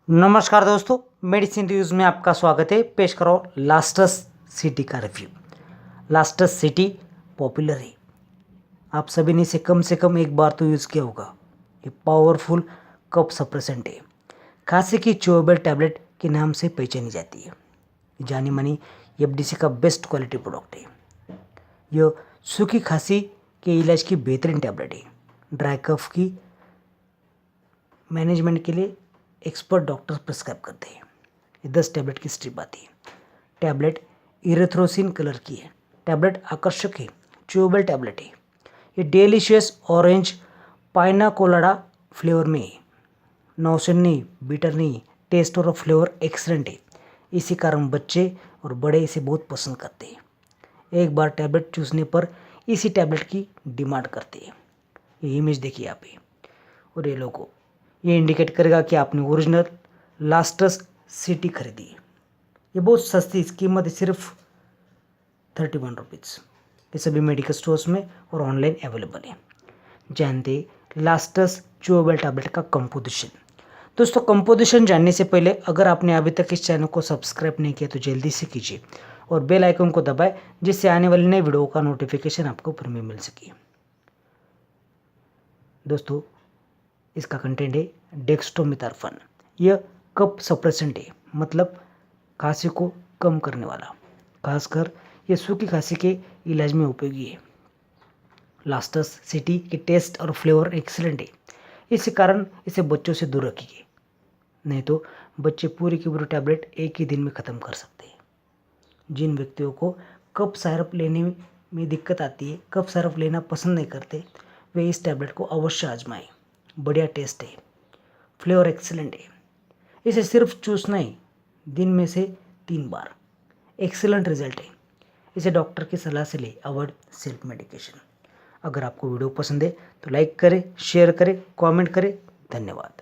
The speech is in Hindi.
नमस्कार दोस्तों, मेडिसिन रिव्यूज़ में आपका स्वागत है। पेश करो लास्टस सिटी का रिव्यू। लास्टस सिटी पॉपुलर है, आप सभी ने इसे कम से कम एक बार तो यूज़ किया होगा। ये पावरफुल कफ सप्रेसेंट है, खांसी की च्यूएबल टैबलेट के नाम से पहचानी जाती है। जानी मानी एफडीसी का बेस्ट क्वालिटी प्रोडक्ट है। यह सूखी खांसी के इलाज की बेहतरीन टैबलेट है। ड्राई कफ की मैनेजमेंट के लिए एक्सपर्ट डॉक्टर प्रिस्क्राइब करते हैं। ये 10 टैबलेट की स्ट्रिप आती है। टैबलेट इरेथ्रोसिन कलर की है। टैबलेट आकर्षक है, च्यूएबल टैबलेट है। ये डेलिशियस ऑरेंज पाइना कोलाडा फ्लेवर में है। नौसेन नहीं, बीटर नहीं, टेस्ट और फ्लेवर एक्सलेंट है। इसी कारण बच्चे और बड़े इसे बहुत पसंद करते हैं। एक बार टैबलेट चूसने पर इसी टैबलेट की डिमांड करते हैं। ये इमेज देखिए आप ही, और ये लोगो ये इंडिकेट करेगा कि आपने ओरिजिनल लास्टस सिटी खरीदी है। ये बहुत सस्ती, इसकी कीमत है सिर्फ 31 रुपीज़। ये सभी मेडिकल स्टोर्स में और ऑनलाइन अवेलेबल है। जानते लास्टस च्यूएबल टैबलेट का कंपोजिशन। दोस्तों, कंपोजिशन जानने से पहले अगर आपने अभी तक इस चैनल को सब्सक्राइब नहीं किया तो जल्दी से कीजिए और बेल आइकन को दबाएं, जिससे आने वाली नई वीडियो का नोटिफिकेशन आपको फ्री में मिल सके। दोस्तों, इसका कंटेंट है डेक्स्ट्रोमेथार्फन। यह कफ सप्रेसेंट है, मतलब खांसी को कम करने वाला। खासकर यह सूखी खांसी के इलाज में उपयोगी है। लास्टस सिटी के टेस्ट और फ्लेवर एक्सीलेंट है, इसी कारण इसे बच्चों से दूर रखिए, नहीं तो बच्चे पूरी की पूरी टैबलेट एक ही दिन में ख़त्म कर सकते हैं। जिन व्यक्तियों को कफ सिरप लेने में दिक्कत आती है, कफ सिरप लेना पसंद नहीं करते, वे इस टैबलेट को अवश्य आजमाएं। बढ़िया टेस्ट है, फ्लेवर एक्सीलेंट है। इसे सिर्फ चूसना ही दिन में से 3 बार। एक्सीलेंट रिजल्ट है। इसे डॉक्टर की सलाह से ले, अवॉइड सेल्फ मेडिकेशन। अगर आपको वीडियो पसंद है तो लाइक करें, शेयर करें, कमेंट करें। धन्यवाद।